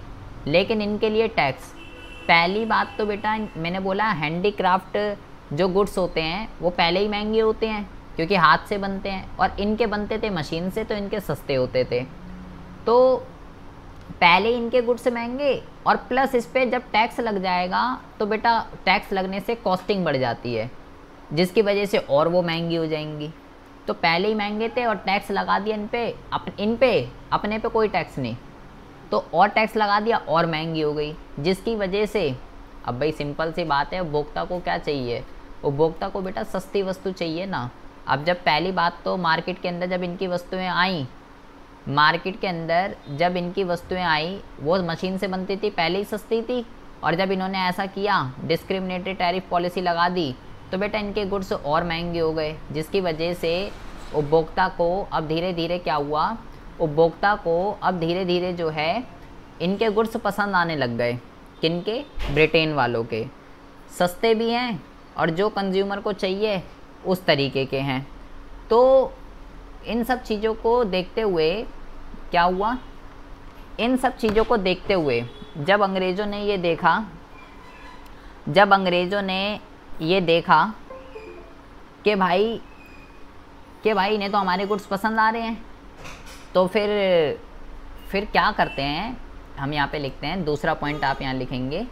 लेकिन इनके लिए टैक्स। पहली बात तो बेटा मैंने बोला हैंडीक्राफ्ट जो गुड्स होते हैं वो पहले ही महंगे होते हैं क्योंकि हाथ से बनते हैं, और इनके बनते थे मशीन से तो इनके सस्ते होते थे। तो पहले इनके गुड्स महंगे, और प्लस इस पर जब टैक्स लग जाएगा तो बेटा टैक्स लगने से कॉस्टिंग बढ़ जाती है, जिसकी वजह से और वो महंगी हो जाएंगी। तो पहले ही महंगे थे और टैक्स लगा दिया इन पे अपने पे कोई टैक्स नहीं, तो और टैक्स लगा दिया और महंगी हो गई, जिसकी वजह से अब भाई सिंपल सी बात है, उपभोक्ता को क्या चाहिए, उपभोक्ता को बेटा सस्ती वस्तु चाहिए ना। अब जब पहली बात तो मार्केट के अंदर जब इनकी वस्तुएं आई, वो मशीन से बनती थी, पहले ही सस्ती थी, और जब इन्होंने ऐसा किया डिस्क्रिमिनेटरी टैरिफ पॉलिसी लगा दी तो बेटा इनके गुड्स और महंगे हो गए, जिसकी वजह से उपभोक्ता को अब धीरे धीरे क्या हुआ, उपभोक्ता को अब धीरे धीरे जो है इनके गुड्स पसंद आने लग गए। किनके, ब्रिटेन वालों के। सस्ते भी हैं और जो कंज्यूमर को चाहिए उस तरीके के हैं। तो इन सब चीज़ों को देखते हुए क्या हुआ, इन सब चीज़ों को देखते हुए जब अंग्रेज़ों ने ये देखा कि भाई इन्हें तो हमारे गुड्स पसंद आ रहे हैं, तो फिर क्या करते हैं, हम यहाँ पे लिखते हैं, दूसरा पॉइंट आप यहाँ लिखेंगे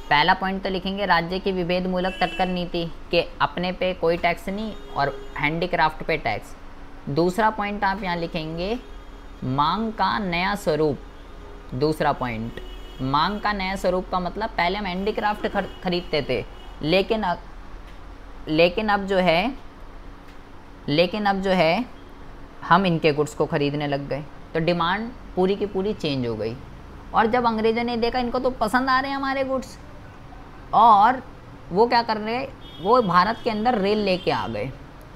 पहला पॉइंट तो लिखेंगे राज्य की विभेद मूलक तटकर नीति के अपने पे कोई टैक्स नहीं और हैंडीक्राफ्ट पे टैक्स। दूसरा पॉइंट आप यहाँ लिखेंगे मांग का नया स्वरूप। दूसरा पॉइंट मांग का नया स्वरूप का मतलब पहले हम हैंडीक्राफ्ट खरीदते थे, लेकिन अब जो है हम इनके गुड्स को खरीदने लग गए, तो डिमांड पूरी की पूरी चेंज हो गई। और जब अंग्रेज़ों ने देखा इनको तो पसंद आ रहे हैं हमारे गुड्स, और वो क्या कर रहे हैं, वो भारत के अंदर रेल लेके आ गए।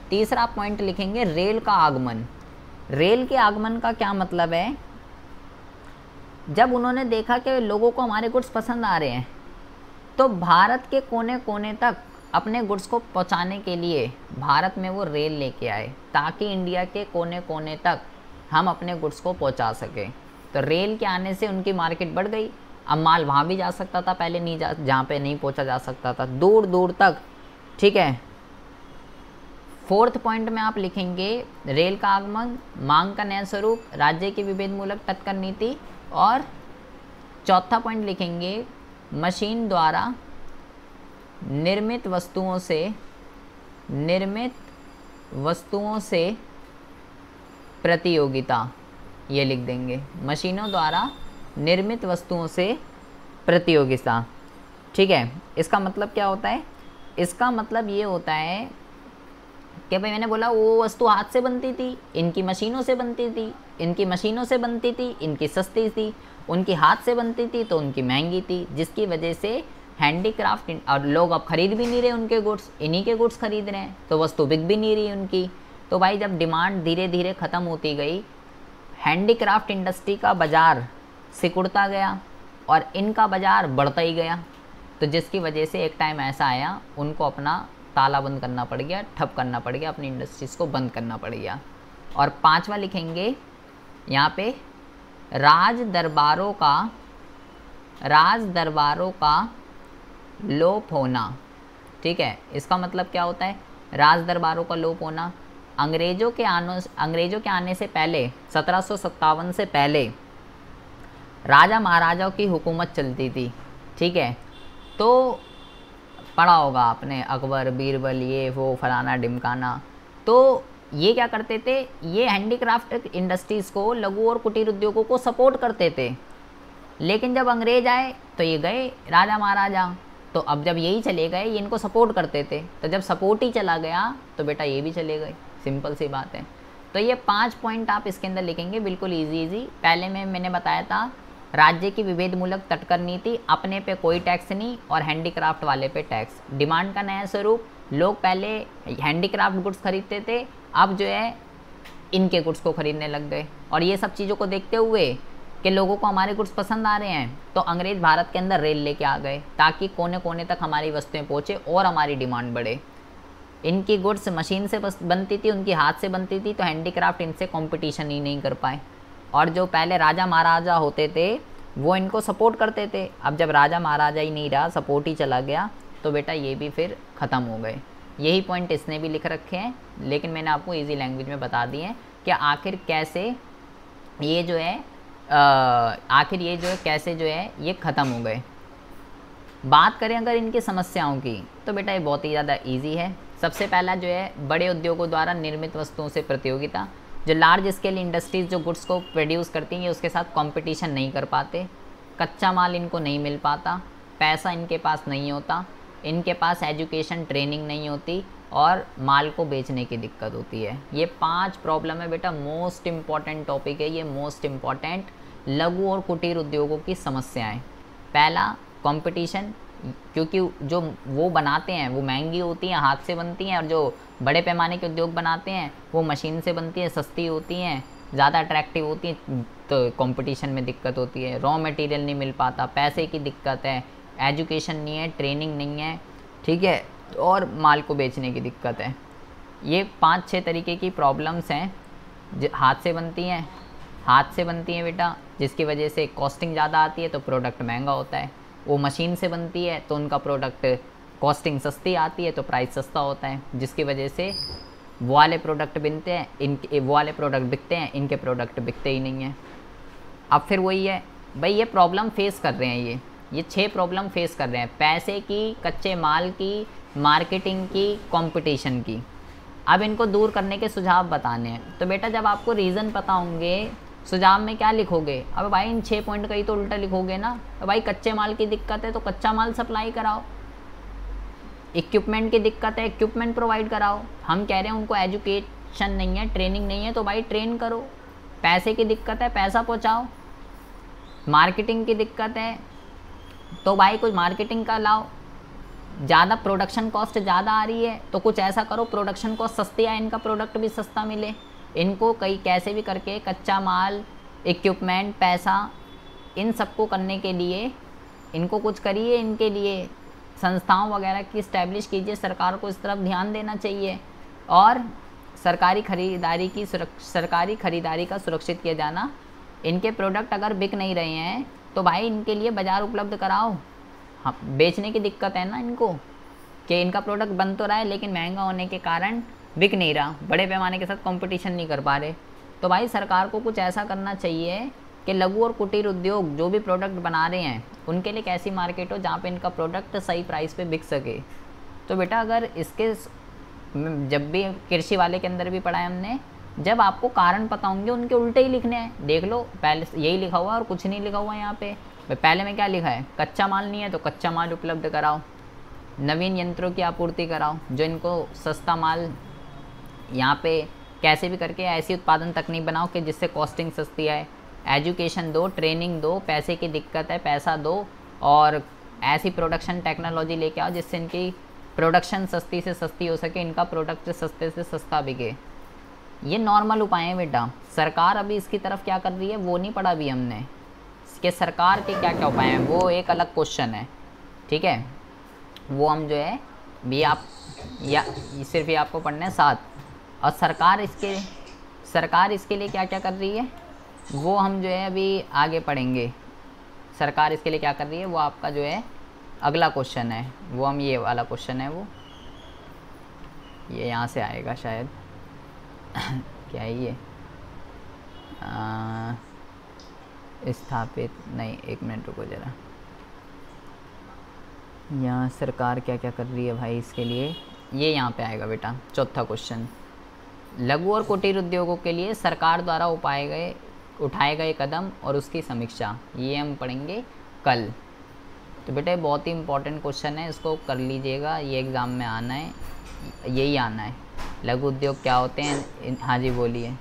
तीसरा पॉइंट लिखेंगे रेल का आगमन। रेल के आगमन का क्या मतलब है, जब उन्होंने देखा कि लोगों को हमारे गुड्स पसंद आ रहे हैं, तो भारत के कोने कोने तक अपने गुड्स को पहुंचाने के लिए भारत में वो रेल लेके आए, ताकि इंडिया के कोने कोने तक हम अपने गुड्स को पहुंचा सकें। तो रेल के आने से उनकी मार्केट बढ़ गई। अब माल वहाँ भी जा सकता था, पहले नहीं जहाँ पे नहीं पहुँचा जा सकता था, दूर दूर तक। ठीक है। फोर्थ पॉइंट में आप लिखेंगे रेल का आगमन, मांग का नया स्वरूप, राज्य की विभेद मूलक तटकर नीति। और चौथा पॉइंट लिखेंगे मशीन द्वारा निर्मित वस्तुओं से प्रतियोगिता। ये लिख देंगे मशीनों द्वारा निर्मित वस्तुओं से प्रतियोगिता। ठीक है। इसका मतलब क्या होता है, इसका मतलब ये होता है कि भाई मैंने बोला वो वस्तु हाथ से बनती थी, इनकी मशीनों से बनती थी, इनकी मशीनों से बनती थी, इनकी सस्ती थी, उनकी हाथ से बनती थी तो उनकी महंगी थी, जिसकी वजह से हैंडीक्राफ्ट और लोग अब खरीद भी नहीं रहे उनके गुड्स, इन्हीं के गुड्स खरीद रहे हैं, तो वस्तु बिक भी नहीं रही उनकी। तो भाई जब डिमांड धीरे धीरे ख़त्म होती गई, हैंडीक्राफ्ट इंडस्ट्री का बाज़ार सिकुड़ता गया और इनका बाज़ार बढ़ता ही गया। तो जिसकी वजह से एक टाइम ऐसा आया उनको अपना ताला बंद करना पड़ गया, ठप करना पड़ गया, अपनी इंडस्ट्रीज़ को बंद करना पड़ गया। और पांचवा लिखेंगे यहाँ पे राज दरबारों का लोप होना। ठीक है। इसका मतलब क्या होता है, राज दरबारों का लोप होना। अंग्रेज़ों के आने से पहले 1757 से पहले राजा महाराजाओं की हुकूमत चलती थी। ठीक है। तो पढ़ा होगा आपने अकबर बीरबल ये वो फलाना ढिमकाना। तो ये क्या करते थे, ये हैंडीक्राफ्ट इंडस्ट्रीज़ को, लघु और कुटीर उद्योगों को सपोर्ट करते थे। लेकिन जब अंग्रेज आए तो ये गए राजा महाराजा, तो अब जब यही चले गए, ये इनको सपोर्ट करते थे, तो जब सपोर्ट ही चला गया तो बेटा ये भी चले गए। सिंपल सी बात है। तो ये 5 पॉइंट आप इसके अंदर लिखेंगे, बिल्कुल इजी। पहले में मैंने बताया था राज्य की विभेद मूलक तटकर नीति, अपने पे कोई टैक्स नहीं और हैंडीक्राफ्ट वाले पे टैक्स। डिमांड का नया स्वरूप, लोग पहले हैंडीक्राफ्ट गुड्स खरीदते थे, अब जो है इनके गुड्स को खरीदने लग गए। और ये सब चीज़ों को देखते हुए कि लोगों को हमारे गुड्स पसंद आ रहे हैं, तो अंग्रेज़ भारत के अंदर रेल लेके आ गए, ताकि कोने कोने तक हमारी वस्तुएं पहुँचे और हमारी डिमांड बढ़े। इनकी गुड्स मशीन से बनती थी, उनकी हाथ से बनती थी, तो हैंडीक्राफ्ट इनसे कंपटीशन ही नहीं कर पाए। और जो पहले राजा महाराजा होते थे वो इनको सपोर्ट करते थे, अब जब राजा महाराजा ही नहीं रहा, सपोर्ट ही चला गया, तो बेटा ये भी फिर ख़त्म हो गए। यही पॉइंट इसने भी लिख रखे हैं, लेकिन मैंने आपको इजी लैंग्वेज में बता दिए हैं कि आखिर कैसे ये जो है कैसे जो है ये ख़त्म हो गए। बात करें अगर इनकी समस्याओं की, तो बेटा ये बहुत ही ज़्यादा ईजी है। सबसे पहला जो है बड़े उद्योगों द्वारा निर्मित वस्तुओं से प्रतियोगिता। जो लार्ज स्केल इंडस्ट्रीज़ जो गुड्स को प्रोड्यूस करती हैं, उसके साथ कंपटीशन नहीं कर पाते, कच्चा माल इनको नहीं मिल पाता, पैसा इनके पास नहीं होता, इनके पास एजुकेशन ट्रेनिंग नहीं होती और माल को बेचने की दिक्कत होती है। ये 5 प्रॉब्लम है बेटा, मोस्ट इम्पॉर्टेंट टॉपिक है ये, मोस्ट इम्पॉर्टेंट लघु और कुटीर उद्योगों की समस्याएं। पहला कंपटीशन, क्योंकि जो वो बनाते हैं वो महंगी होती हैं, हाथ से बनती हैं, और जो बड़े पैमाने के उद्योग बनाते हैं वो मशीन से बनती है, सस्ती होती हैं, ज़्यादा अट्रैक्टिव होती हैं, तो कंपटीशन में दिक्कत होती है। रॉ मटेरियल नहीं मिल पाता, पैसे की दिक्कत है, एजुकेशन नहीं है, ट्रेनिंग नहीं है, ठीक है, और माल को बेचने की दिक्कत है। ये 5-6 तरीके की प्रॉब्लम्स हैं जो हाथ से बनती हैं बेटा, जिसकी वजह से कॉस्टिंग ज़्यादा आती है तो प्रोडक्ट महंगा होता है। वो मशीन से बनती है तो उनका प्रोडक्ट कॉस्टिंग सस्ती आती है तो प्राइस सस्ता होता है, जिसकी वजह से वो वाले प्रोडक्ट बिकते हैं, इनके प्रोडक्ट बिकते ही नहीं हैं। अब फिर वही है भाई, ये प्रॉब्लम फेस कर रहे हैं ये, ये 6 प्रॉब्लम फेस कर रहे हैं, पैसे की, कच्चे माल की, मार्केटिंग की, कंपटीशन की। अब इनको दूर करने के सुझाव बताने हैं। तो बेटा जब आपको रीज़न पता होंगे, सुझाव में क्या लिखोगे? अब भाई इन 6 पॉइंट का ही तो उल्टा लिखोगे ना। तो भाई कच्चे माल की दिक्कत है तो कच्चा माल सप्लाई कराओ, इक्विपमेंट की दिक्कत है इक्विपमेंट प्रोवाइड कराओ। हम कह रहे हैं उनको एजुकेशन नहीं है, ट्रेनिंग नहीं है, तो भाई ट्रेन करो। पैसे की दिक्कत है, पैसा पहुँचाओ। मार्केटिंग की दिक्कत है तो भाई कुछ मार्केटिंग का लाओ। ज़्यादा प्रोडक्शन कॉस्ट ज़्यादा आ रही है तो कुछ ऐसा करो प्रोडक्शन कॉस्ट सस्ती आए, इनका प्रोडक्ट भी सस्ता मिले। इनको कई कैसे भी करके कच्चा माल, इक्विपमेंट, पैसा, इन सबको करने के लिए इनको कुछ करिए। इनके लिए संस्थाओं वगैरह की इस्टेब्लिश कीजिए। सरकार को इस तरफ ध्यान देना चाहिए। और सरकारी खरीदारी का सुरक्षित किया जाना। इनके प्रोडक्ट अगर बिक नहीं रहे हैं तो भाई इनके लिए बाज़ार उपलब्ध कराओ। हाँ, बेचने की दिक्कत है ना इनको कि इनका प्रोडक्ट बन तो रहा है लेकिन महंगा होने के कारण बिक नहीं रहा, बड़े पैमाने के साथ कंपटीशन नहीं कर पा रहे। तो भाई सरकार को कुछ ऐसा करना चाहिए कि लघु और कुटीर उद्योग जो भी प्रोडक्ट बना रहे हैं उनके लिए एक ऐसी मार्केट हो जहाँ पे इनका प्रोडक्ट सही प्राइस पे बिक सके। तो बेटा अगर इसके जब भी कृषि वाले के अंदर भी पढ़ा है हमने, जब आपको कारण पता होंगे उनके उल्टे ही लिखने हैं। देख लो पहले यही लिखा हुआ है और कुछ नहीं लिखा हुआ है यहाँ पे। पहले में क्या लिखा है? कच्चा माल नहीं है तो कच्चा माल उपलब्ध कराओ, नवीन यंत्रों की आपूर्ति कराओ जो इनको सस्ता माल यहाँ पे कैसे भी करके ऐसी उत्पादन तकनीक बनाओ कि जिससे कॉस्टिंग सस्ती आए। एजुकेशन दो, ट्रेनिंग दो, पैसे की दिक्कत है पैसा दो, और ऐसी प्रोडक्शन टेक्नोलॉजी लेके आओ जिससे इनकी प्रोडक्शन सस्ती से सस्ती हो सके, इनका प्रोडक्ट सस्ते से सस्ता बिके। ये नॉर्मल उपाय हैं बेटा। सरकार अभी इसकी तरफ क्या कर रही है वो नहीं पढ़ा अभी हमने, कि सरकार के क्या क्या उपाय हैं, वो एक अलग क्वेश्चन है। ठीक है, वो हम जो है भी आप या सिर्फ ये आपको पढ़ना है 7। और सरकार इसके लिए क्या क्या कर रही है वो हम जो है अभी आगे पढ़ेंगे। सरकार इसके लिए क्या कर रही है वो आपका जो है अगला क्वेश्चन है, वो हम ये वाला क्वेश्चन है वो ये यहाँ से आएगा शायद क्या है ये स्थापित नहीं, एक मिनट रुको ज़रा। यहाँ सरकार क्या क्या कर रही है भाई इसके लिए, ये यहाँ पे आएगा बेटा चौथा क्वेश्चन। लघु और कुटीर उद्योगों के लिए सरकार द्वारा उठाए गए कदम और उसकी समीक्षा, ये हम पढ़ेंगे कल। तो बेटा बहुत ही इंपॉर्टेंट क्वेश्चन है, इसको कर लीजिएगा, ये एग्ज़ाम में आना है, यही आना है। लघु उद्योग क्या होते हैं? हाँ जी बोलिए।